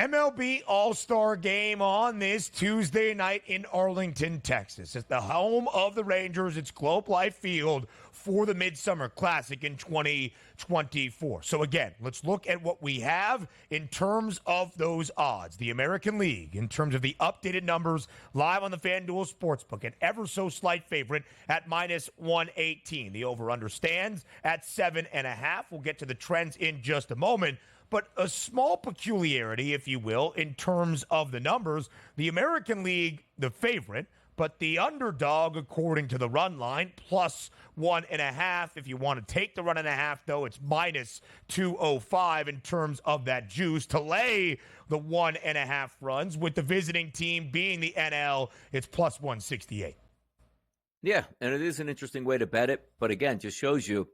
MLB All-Star game on this Tuesday night in Arlington, Texas. It's the home of the Rangers. It's Globe Life Field for the Midsummer Classic in 2024. So again, let's look at what we have in terms of those odds. The American League, in terms of the updated numbers, live on the FanDuel Sportsbook, an ever so slight favorite at minus 118. The over-under stands at 7.5. We'll get to the trends in just a moment. But a small peculiarity, if you will, in terms of the numbers, the American League, the favorite, but the underdog, according to the run line, plus 1.5. If you want to take the run and a half, though, it's minus 205 in terms of that juice. To lay the 1.5 runs, with the visiting team being the NL, it's plus 168. Yeah, and it is an interesting way to bet it, but again, just shows you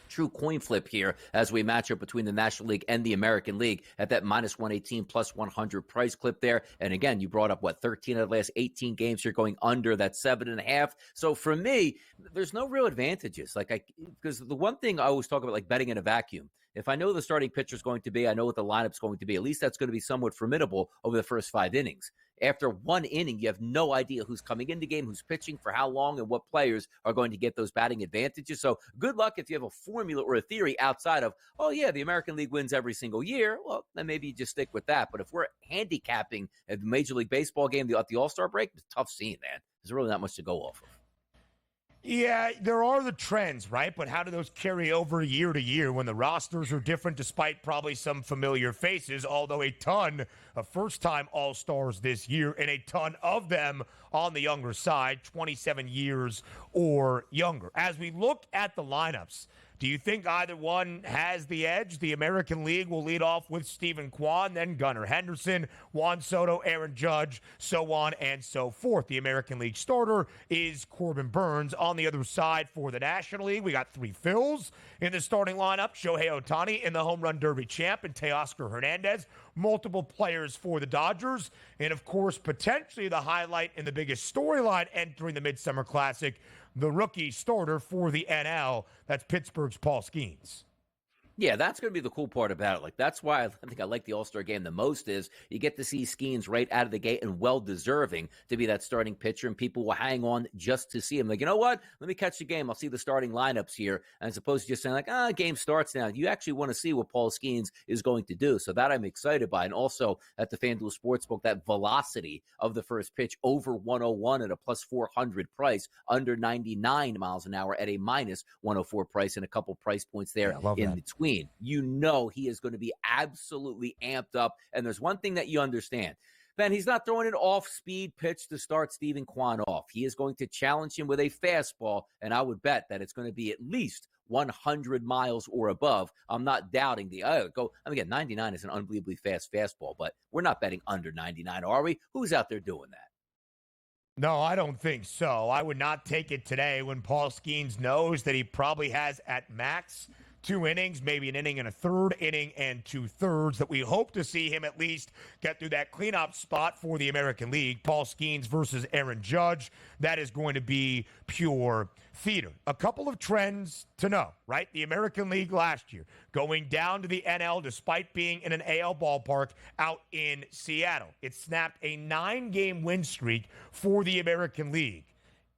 true coin flip here as we match up between the National League and the American League at that minus 118 plus 100 price clip there. And again, you brought up 13 of the last 18 games you're going under that 7.5. So for me, there's no real advantages. Because the one thing I always talk about, like betting in a vacuum, if I know the starting pitcher is going to be, I know what the lineup's going to be, at least that's going to be somewhat formidable over the first 5 innings. After one inning, you have no idea who's coming in the game, who's pitching, for how long, and what players are going to get those batting advantages. So good luck if you have a formula or a theory outside of, oh, yeah, the American League wins every single year. Well, then maybe you just stick with that. But if we're handicapping a Major League Baseball game at the All-Star break, it's a tough scene, man. There's really not much to go off of. Yeah, there are the trends, right? But how do those carry over year to year when the rosters are different, despite probably some familiar faces, although a ton of first-time All-Stars this year and a ton of them on the younger side, 27 years or younger. As we look at the lineups, do you think either one has the edge? The American League will lead off with Stephen Kwan, then Gunnar Henderson, Juan Soto, Aaron Judge, so on and so forth. The American League starter is Corbin Burns. On the other side for the National League, we got 3 Phils in the starting lineup. Shohei Ohtani in the home run derby champ, and Teoscar Hernandez. Multiple players for the Dodgers. And, of course, potentially the highlight and the biggest storyline entering the Midsummer Classic, the rookie starter for the NL. That's Pittsburgh's Paul Skenes. Yeah, that's going to be the cool part about it. That's why I think I like the All-Star game the most is you get to see Skenes right out of the gate and well-deserving to be that starting pitcher, and people will hang on just to see him. Like, you know what? Let me catch the game. I'll see the starting lineups here, as opposed to just saying, game starts now. You actually want to see what Paul Skenes is going to do. So that I'm excited by. And also at the FanDuel Sportsbook, that velocity of the first pitch over 101 at a plus 400 price, under 99 miles an hour at a minus 104 price, and a couple price points there in between. You know he is going to be absolutely amped up. And there's one thing that you understand. Ben, he's not throwing an off-speed pitch to start Stephen Kwan off. He is going to challenge him with a fastball, and I would bet that it's going to be at least 100 miles or above. I'm not doubting again, 99 is an unbelievably fast fastball, but we're not betting under 99, are we? Who's out there doing that? No, I don't think so. I would not take it today when Paul Skenes knows that he probably has at max 2 innings, maybe an inning and a third, inning and 2/3, that we hope to see him at least get through that cleanup spot for the American League. Paul Skenes versus Aaron Judge. That is going to be pure theater. A couple of trends to know, right? The American League last year going down to the NL despite being in an AL ballpark out in Seattle. It snapped a 9-game win streak for the American League.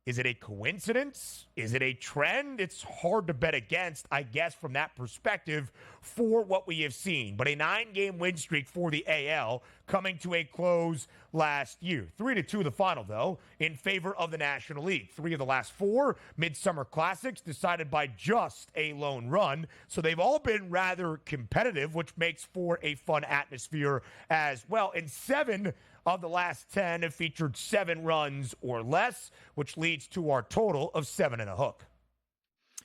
Is it a coincidence? Is it a trend? It's hard to bet against, I guess, from that perspective for what we have seen. But a 9-game win streak for the AL coming to a close last year. 3-2 the final, though, in favor of the National League. 3 of the last 4 Midsummer Classics decided by just a lone run. So they've all been rather competitive, which makes for a fun atmosphere as well. And 7 of the last 10 have featured 7 runs or less, which leads to our total of 7 and a hook.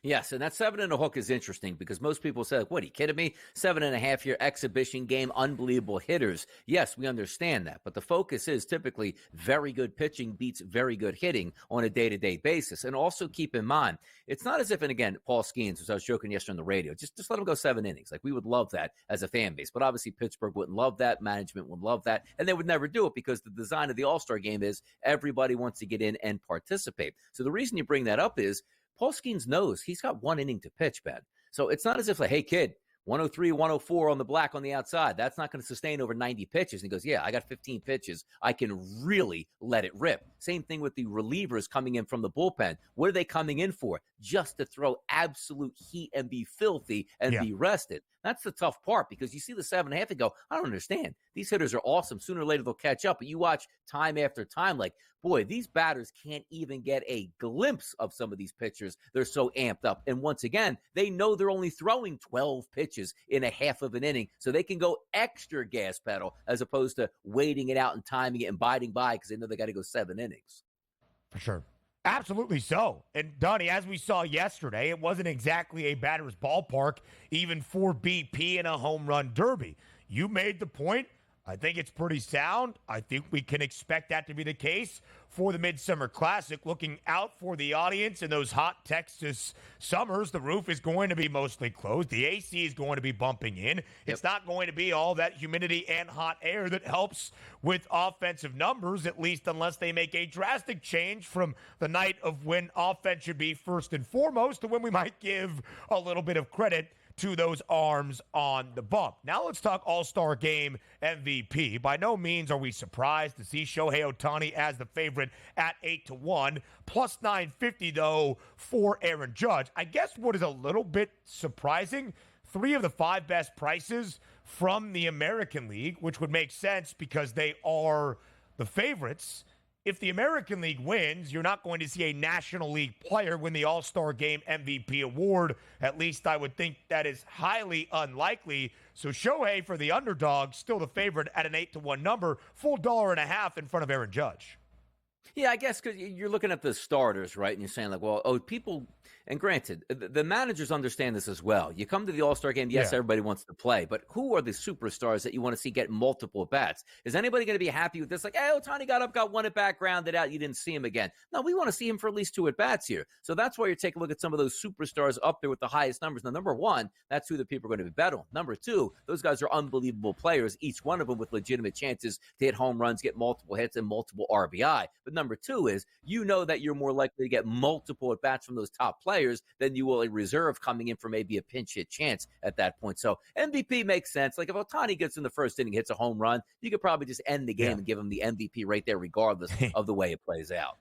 Yes, and that 7 and a hook is interesting because most people say, what, are you kidding me? 7.5-year exhibition game, unbelievable hitters. Yes, we understand that, but the focus is typically very good pitching beats very good hitting on a day-to-day basis. And also keep in mind, it's not as if, and again, Paul Skenes, as I was joking yesterday on the radio, just let him go 7 innings. Like, we would love that as a fan base, but obviously Pittsburgh wouldn't love that, management wouldn't love that, and they would never do it because the design of the All-Star game is everybody wants to get in and participate. So the reason you bring that up is Paul Skenes knows he's got 1 inning to pitch, Ben. So it's not as if, like, hey, kid, 103, 104 on the black on the outside. That's not going to sustain over 90 pitches. And he goes, yeah, I got 15 pitches. I can really let it rip. Same thing with the relievers coming in from the bullpen. What are they coming in for? Just to throw absolute heat and be filthy and be rested. That's the tough part, because you see the 7.5 and go, I don't understand. These hitters are awesome. Sooner or later, they'll catch up. But you watch time after time, like, boy, these batters can't even get a glimpse of some of these pitchers. They're so amped up. And once again, they know they're only throwing 12 pitches in a half of an inning, so they can go extra gas pedal as opposed to waiting it out and timing it and biding by because they know they got to go 7 innings. For sure. Absolutely so. And Donnie, as we saw yesterday, it wasn't exactly a batter's ballpark, even for BP in a home run derby. You made the point. I think it's pretty sound. I think we can expect that to be the case for the Midsummer Classic. Looking out for the audience in those hot Texas summers, the roof is going to be mostly closed. The AC is going to be bumping in. It's not going to be all that humidity and hot air that helps with offensive numbers, at least unless they make a drastic change from the night of when offense should be first and foremost to when we might give a little bit of credit to those arms on the bump. Now let's talk All-Star Game MVP. By no means are we surprised to see Shohei Ohtani as the favorite at 8-1, plus 950 though for Aaron Judge. I guess what is a little bit surprising, 3 of the 5 best prices from the American League, which would make sense because they are the favorites. If the American League wins, you're not going to see a National League player win the All-Star Game MVP award. At least I would think that is highly unlikely. So Shohei, for the underdog, still the favorite at an 8-1 number, full $1.50 in front of Aaron Judge. Yeah, I guess because you're looking at the starters, right? And you're saying like, well, people, and granted, the managers understand this as well. You come to the All-Star game, yes, everybody wants to play, but who are the superstars that you want to see get multiple at-bats? Is anybody going to be happy with this? Like, hey, Ohtani got up, got 1 at-bat, grounded out, you didn't see him again. No, we want to see him for at least 2 at-bats here. So that's why you're taking a look at some of those superstars up there with the highest numbers. Now, number 1, that's who the people are going to be bet on. Number 2, those guys are unbelievable players, each one of them with legitimate chances to hit home runs, get multiple hits, and multiple RBI. But number 2 is, you know that you're more likely to get multiple at-bats from those top players than you will a reserve coming in for maybe a pinch hit chance at that point. So MVP makes sense. Like if Ohtani gets in the first inning, hits a home run, you could probably just end the game and give him the MVP right there regardless of the way it plays out.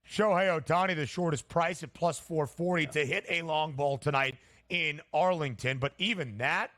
Shohei Ohtani, the shortest price at plus 440 to hit a long ball tonight in Arlington. But even that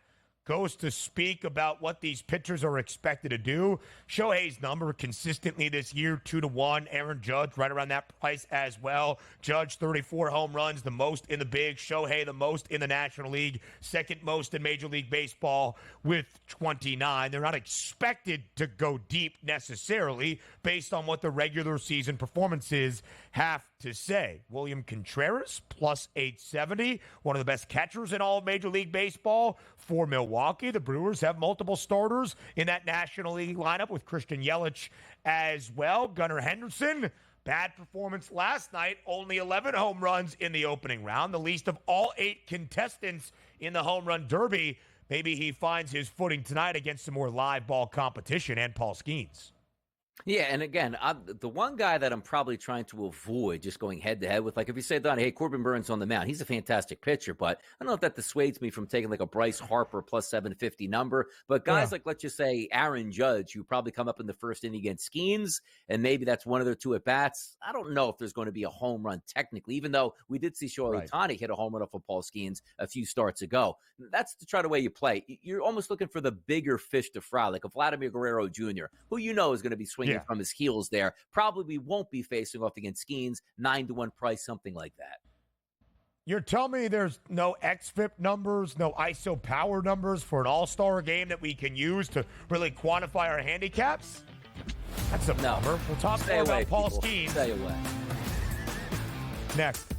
goes to speak about what these pitchers are expected to do. Shohei's number consistently this year, 2-1. Aaron Judge right around that price as well. Judge, 34 home runs, the most in the big. Shohei, the most in the National League, second most in Major League Baseball with 29. They're not expected to go deep necessarily based on what the regular season performances have to say. William Contreras, plus 870, one of the best catchers in all of Major League Baseball for Milwaukee. The Brewers have multiple starters in that National League lineup with Christian Yelich as well. Gunnar Henderson, bad performance last night, only 11 home runs in the opening round, the least of all 8 contestants in the home run derby. Maybe he finds his footing tonight against some more live ball competition and Paul Skenes. Yeah, and again, the one guy that I'm probably trying to avoid just going head-to-head with, like if you say, Donnie, hey, Corbin Burns on the mound, he's a fantastic pitcher, but I don't know if that dissuades me from taking like a Bryce Harper plus 750 number. But guys like, let's just say, Aaron Judge, who probably come up in the first inning against Skenes, and maybe that's one of their 2 at-bats. I don't know if there's going to be a home run technically, even though we did see Shohei Ohtani hit a home run off of Paul Skenes a few starts ago. That's to try the way you play. You're almost looking for the bigger fish to fry, like a Vladimir Guerrero Jr., who you know is going to be swinging from his heels there. Probably won't be facing off against Skenes, 9-1 price, something like that. You're telling me there's no XFIP numbers, no ISO power numbers for an all-star game that we can use to really quantify our handicaps? That's a number. We'll talk more about Paul Skenes. Stay away. Next.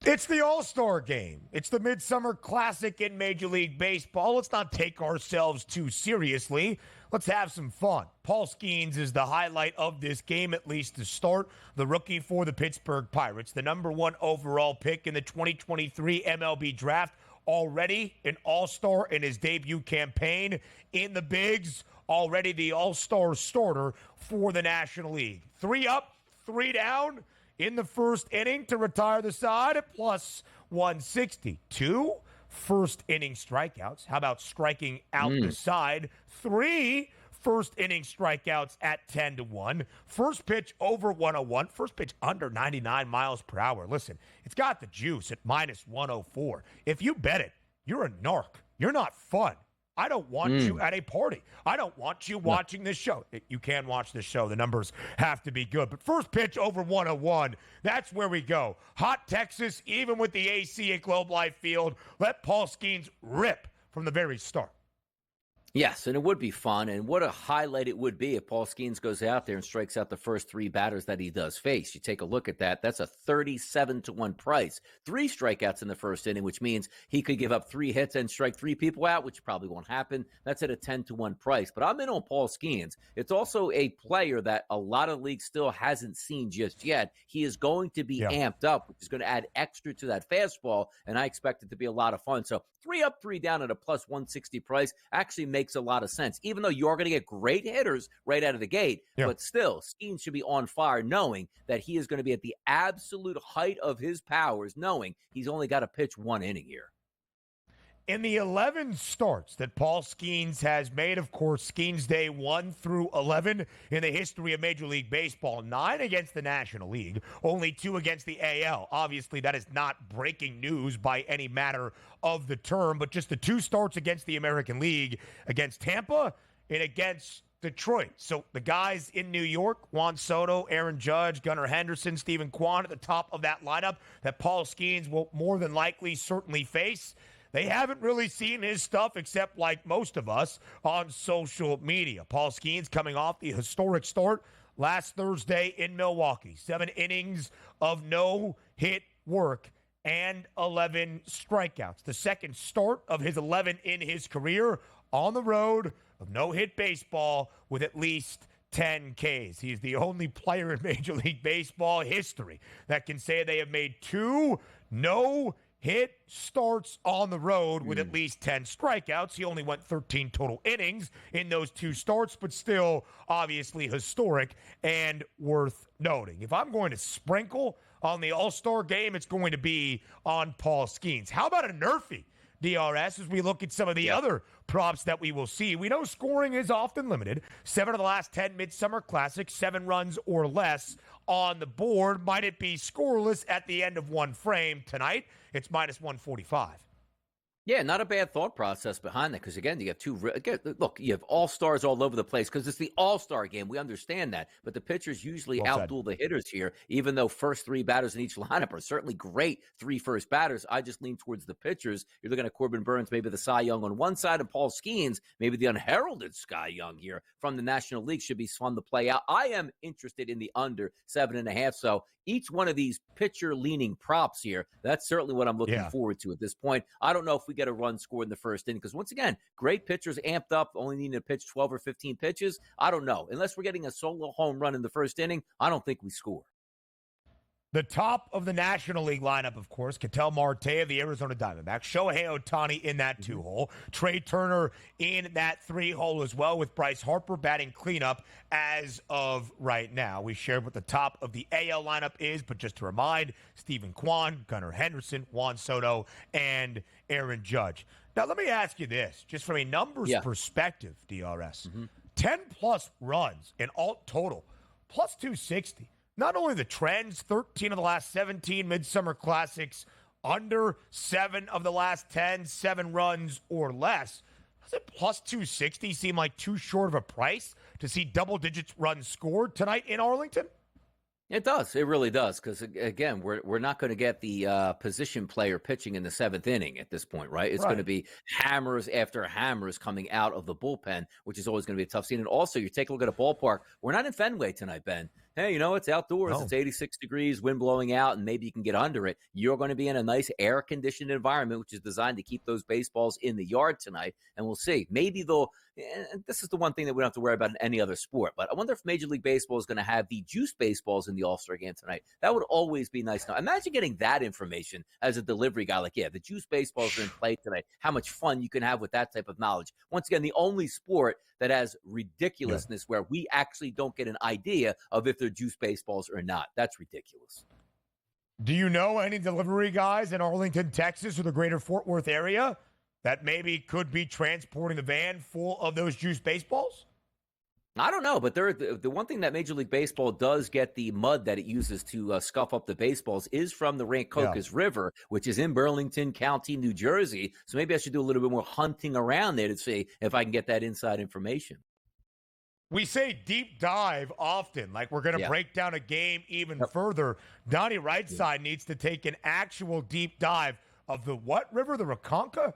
It's the All-Star game. It's the Midsummer Classic in Major League Baseball. Let's not take ourselves too seriously. Let's have some fun. Paul Skenes is the highlight of this game, at least to start. The rookie for the Pittsburgh Pirates, the number 1 overall pick in the 2023 MLB draft, already an All-Star in his debut campaign in the bigs, already the All-Star starter for the National League. 3 up, 3 down in the first inning to retire the side at plus 160. 2 first-inning strikeouts. How about striking out the side? 3 first-inning strikeouts at 10-1. First pitch over 101. First pitch under 99 miles per hour. Listen, it's got the juice at minus 104. If you bet it, you're a narc. You're not fun. I don't want you at a party. I don't want you watching this show. You can watch this show. The numbers have to be good. But first pitch over 101, that's where we go. Hot Texas, even with the AC at Globe Life Field. Let Paul Skenes rip from the very start. Yes, and it would be fun, and what a highlight it would be if Paul Skenes goes out there and strikes out the first 3 batters that he does face. You take a look at that. That's a 37-1 price. 3 strikeouts in the first inning, which means he could give up 3 hits and strike 3 people out, which probably won't happen. That's at a 10-1 price. But I'm in on Paul Skenes. It's also a player that a lot of leagues still hasn't seen just yet. He is going to be amped up, which is going to add extra to that fastball, and I expect it to be a lot of fun. So 3 up, 3 down at a plus 160 price actually makes a lot of sense, even though you're going to get great hitters right out of the gate. But still, Skenes should be on fire knowing that he is going to be at the absolute height of his powers, knowing he's only got to pitch 1 inning here. In the 11 starts that Paul Skenes has made, of course, Skenes Day 1 through 11 in the history of Major League Baseball, 9 against the National League, only 2 against the AL. Obviously, that is not breaking news by any matter of the term, but just the 2 starts against the American League, against Tampa and against Detroit. So the guys in New York, Juan Soto, Aaron Judge, Gunnar Henderson, Stephen Kwan at the top of that lineup that Paul Skenes will more than likely certainly face. They haven't really seen his stuff, except like most of us, on social media. Paul Skenes coming off the historic start last Thursday in Milwaukee. 7 innings of no-hit work and 11 strikeouts. The second start of his 11 in his career on the road of no-hit baseball with at least 10 Ks. He's the only player in Major League Baseball history that can say they have made 2 no-hit starts on the road with at least 10 strikeouts. He only went 13 total innings in those 2 starts, but still obviously historic and worth noting. If I'm going to sprinkle on the All-Star game, it's going to be on Paul Skenes. How about a Nerfy, DRS, as we look at some of the other props that we will see? We know scoring is often limited. 7 of the last 10 Midsummer Classic, 7 runs or less on the board. Might it be scoreless at the end of 1 frame tonight? It's minus 145. Yeah, not a bad thought process behind that, because, again, you have 2 – look, you have all-stars all over the place because it's the all-star game. We understand that. But the pitchers usually outduel the hitters here, even though first 3 batters in each lineup are certainly great 3 first batters. I just lean towards the pitchers. You're looking at Corbin Burns, maybe the Cy Young on one side, and Paul Skenes, maybe the unheralded Cy Young here from the National League. Should be fun to play out. I am interested in the under 7.5, so each one of these pitcher-leaning props here, that's certainly what I'm looking forward to at this point. I don't know if we get a run scored in the first inning because, once again, great pitchers amped up, only needing to pitch 12 or 15 pitches. I don't know. Unless we're getting a solo home run in the first inning, I don't think we score. The top of the National League lineup, of course, Ketel Marte of the Arizona Diamondbacks, Shohei Ohtani in that 2-hole, Trey Turner in that 3-hole as well, with Bryce Harper batting cleanup as of right now. We shared what the top of the AL lineup is, but just to remind, Stephen Kwan, Gunnar Henderson, Juan Soto, and Aaron Judge. Now, let me ask you this, just from a numbers perspective, DRS. 10-plus runs in alt total, plus 260. Not only the trends, 13 of the last 17 Midsummer Classics, under 7 of the last 10, 7 runs or less. Does it plus 260 seem like too short of a price to see double digits runs scored tonight in Arlington? It does. It really does. Because, again, we're not going to get the position player pitching in the 7th inning at this point, right? It's going to be hammers after hammers coming out of the bullpen, which is always going to be a tough scene. And also, you take a look at a ballpark. We're not in Fenway tonight, Ben. Hey, you know, it's outdoors. It's 86 degrees, wind blowing out, and maybe you can get under it. You're going to be in a nice air-conditioned environment, which is designed to keep those baseballs in the yard tonight. And we'll see. Maybe they'll – this is the one thing that we don't have to worry about in any other sport. But I wonder if Major League Baseball is going to have the juice baseballs in the All-Star game tonight. That would always be nice. Now, imagine getting that information as a delivery guy. Like, the juice baseballs are in play tonight. How much fun you can have with that type of knowledge. Once again, the only sport that has ridiculousness where we actually don't get an idea of if they're juice baseballs or not. That's ridiculous. Do you know any delivery guys in Arlington, Texas, or the greater Fort Worth area that maybe could be transporting the van full of those juice baseballs? I don't know, but the one thing that Major League Baseball does get the mud that it uses to scuff up the baseballs is from the Rancocas River, which is in Burlington County, New Jersey. So maybe I should do a little bit more hunting around there to see if I can get that inside information. We say deep dive often, like we're going to break down a game even further. Donnie Rightside needs to take an actual deep dive of the what river? The Raconca?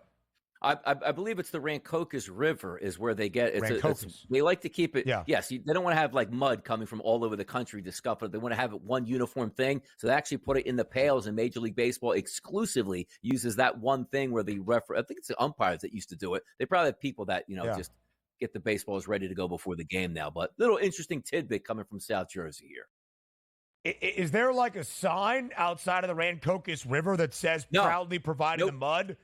I believe it's the Rancocas River is where they get Rancocas. They like to keep it. Yeah. Yes, they don't want to have like mud coming from all over the country to scuff it. They want to have it one uniform thing. So they actually put it in the pails, and Major League Baseball exclusively uses that one thing where the I think it's the umpires that used to do it. They probably have people that just get the baseballs ready to go before the game now. But little interesting tidbit coming from South Jersey here. Is there like a sign outside of the Rancocas River that says proudly providing the mud?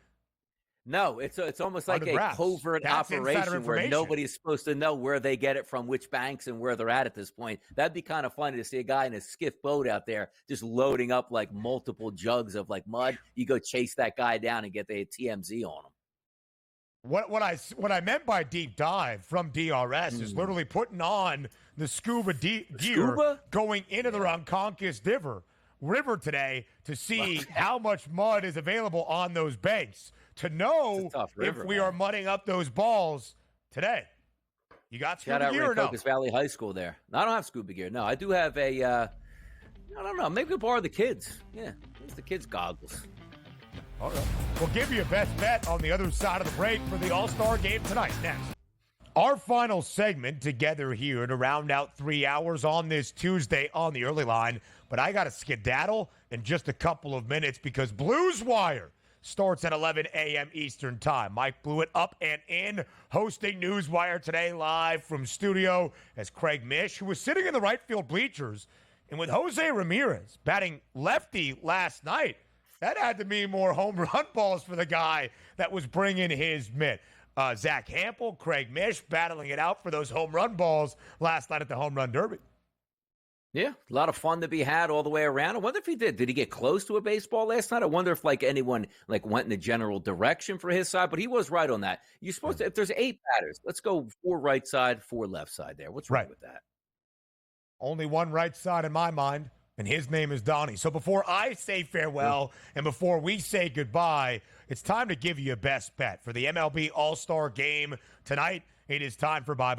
No, it's almost like a covert operation where nobody's supposed to know where they get it from, which banks, and where they're at this point. That'd be kind of funny to see a guy in a skiff boat out there just loading up like multiple jugs of like mud. You go chase that guy down and get the TMZ on him. What I meant by deep dive from DRS is literally putting on the scuba gear going into the Ronkonkis River today to see how much mud is available on those banks, to know if we are mudding up those balls today. You got scuba gear or no? Shout out Valley High School there. No, I don't have scuba gear. No, I do have a, I don't know, maybe we'll borrow the kids. Yeah, it's the kids' goggles. All right. We'll give you a best bet on the other side of the break for the All-Star game tonight. Next. Our final segment together here to round out 3 hours on this Tuesday on the early line. But I got to skedaddle in just a couple of minutes because Blues Wire starts at 11 a.m. Eastern time. Mike Blewett up and in, hosting Newswire today live from studio as Craig Mish, who was sitting in the right field bleachers, and with Jose Ramirez batting lefty last night, that had to mean more home run balls for the guy that was bringing his mitt. Zach Hampel, Craig Mish battling it out for those home run balls last night at the Home Run Derby. Yeah, a lot of fun to be had all the way around. I wonder if he did. Did he get close to a baseball last night? I wonder if anyone went in the general direction for his side, but he was right on that. You're supposed to, if there's 8 batters, let's go 4 right side, 4 left side there. What's wrong with that? Only one right side in my mind, and his name is Donnie. So before I say farewell and before we say goodbye, it's time to give you a best bet for the MLB All-Star game tonight. It is time for bye.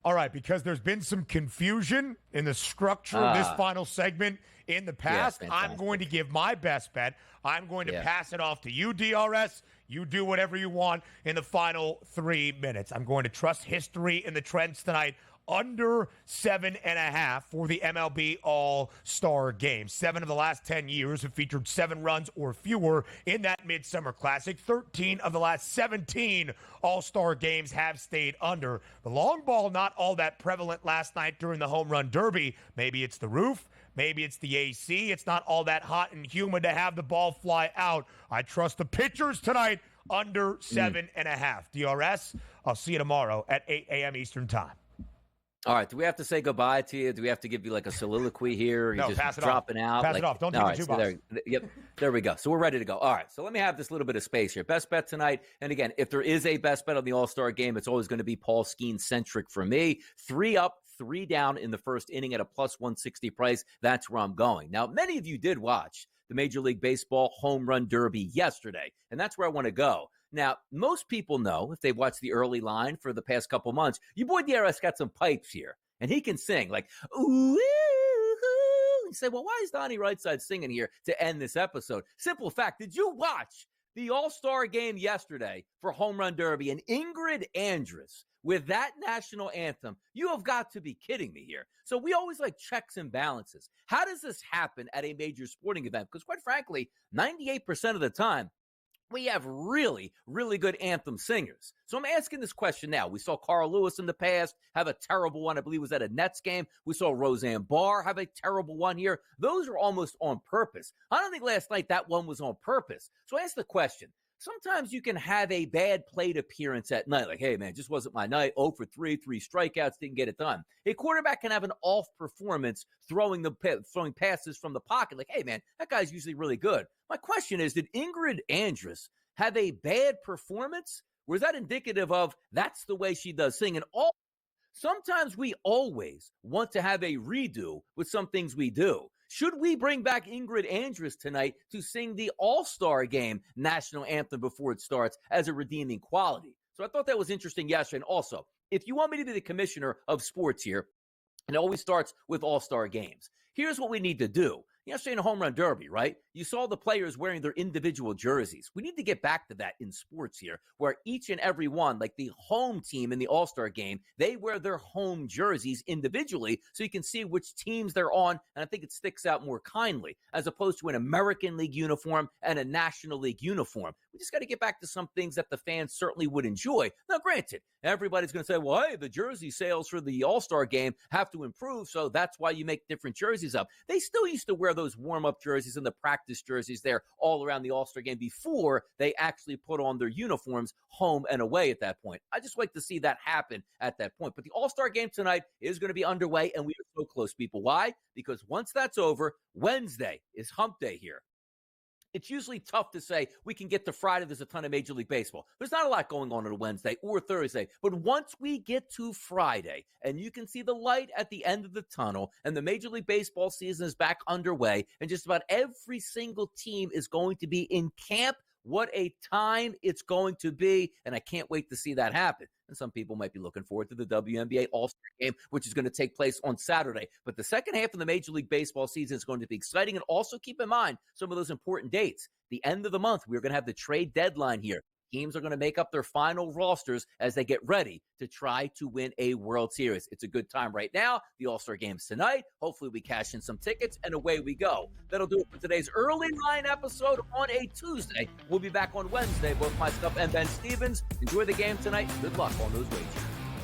All right, because there's been some confusion in the structure of this final segment in the past, I'm going to give my best bet. I'm going to pass it off to you, DRS. You do whatever you want in the final 3 minutes. I'm going to trust history in the trends tonight. Under 7.5 for the MLB All-Star game. 7 of the last 10 years have featured 7 runs or fewer in that Midsummer Classic. 13 of the last 17 All-Star games have stayed under. The long ball not all that prevalent last night during the Home Run Derby. Maybe it's the roof. Maybe it's the AC. It's not all that hot and humid to have the ball fly out. I trust the pitchers tonight under 7.5. DRS, I'll see you tomorrow at 8 a.m. Eastern time. All right, do we have to say goodbye to you? Do we have to give you like a soliloquy here? Or no, you just pass it dropping out? Pass it off. Don't take it too much. There we go. So we're ready to go. All right, so let me have this little bit of space here. Best bet tonight. And again, if there is a best bet on the All-Star game, it's always going to be Paul Skenes-centric for me. 3 up, 3 down in the first inning at a plus 160 price. That's where I'm going. Now, many of you did watch the Major League Baseball Home Run Derby yesterday, and that's where I want to go. Now, most people know, if they've watched the early line for the past couple months, your boy DRS got some pipes here. And he can sing like, ooh, ooh, ooh. You say, well, why is Donnie Rightside singing here to end this episode? Simple fact, did you watch the All-Star game yesterday for Home Run Derby and Ingrid Andress with that national anthem? You have got to be kidding me here. So we always like checks and balances. How does this happen at a major sporting event? Because quite frankly, 98% of the time, we have really, really good anthem singers. So I'm asking this question now. We saw Carl Lewis in the past have a terrible one. I believe it was at a Nets game. We saw Roseanne Barr have a terrible one here. Those are almost on purpose. I don't think last night that one was on purpose. So I ask the question, sometimes you can have a bad plate appearance at night. Like, hey, man, just wasn't my night. 0 for 3, 3 strikeouts, didn't get it done. A quarterback can have an off performance throwing passes from the pocket. Like, hey, man, that guy's usually really good. My question is, did Ingrid Andress have a bad performance? Or is that indicative of that's the way she does sing? And sometimes we always want to have a redo with some things we do. Should we bring back Ingrid Andress tonight to sing the All-Star Game national anthem before it starts as a redeeming quality? So I thought that was interesting yesterday. And also, if you want me to be the commissioner of sports here, and it always starts with All-Star games, here's what we need to do. Yesterday in a home run derby, right? You saw the players wearing their individual jerseys. We need to get back to that in sports here, where each and every one, like the home team in the All-Star game, they wear their home jerseys individually so you can see which teams they're on, and I think it sticks out more kindly, as opposed to an American League uniform and a National League uniform. We just got to get back to some things that the fans certainly would enjoy. Now, granted, everybody's going to say, well, hey, the jersey sales for the All-Star game have to improve, so that's why you make different jerseys up. They still used to wear those warm-up jerseys and the practice jerseys there all around the All-Star game before they actually put on their uniforms home and away at that point. I just like to see that happen at that point. But the All-Star game tonight is going to be underway, and we are so close, people. Why? Because once that's over, Wednesday is hump day here. It's usually tough to say we can get to Friday, there's a ton of Major League Baseball. There's not a lot going on a Wednesday or Thursday. But once we get to Friday and you can see the light at the end of the tunnel and the Major League Baseball season is back underway and just about every single team is going to be in camp, what a time it's going to be. And I can't wait to see that happen. And some people might be looking forward to the WNBA All-Star game, which is going to take place on Saturday. But the second half of the Major League Baseball season is going to be exciting. And also keep in mind some of those important dates. The end of the month, we're going to have the trade deadline here. Teams are going to make up their final rosters as they get ready to try to win a World Series. It's a good time right now. The All-Star game's tonight. Hopefully we cash in some tickets, and away we go. That'll do it for today's early line episode on a Tuesday. We'll be back on Wednesday, both myself and Ben Stevens. Enjoy the game tonight. Good luck on those wagers.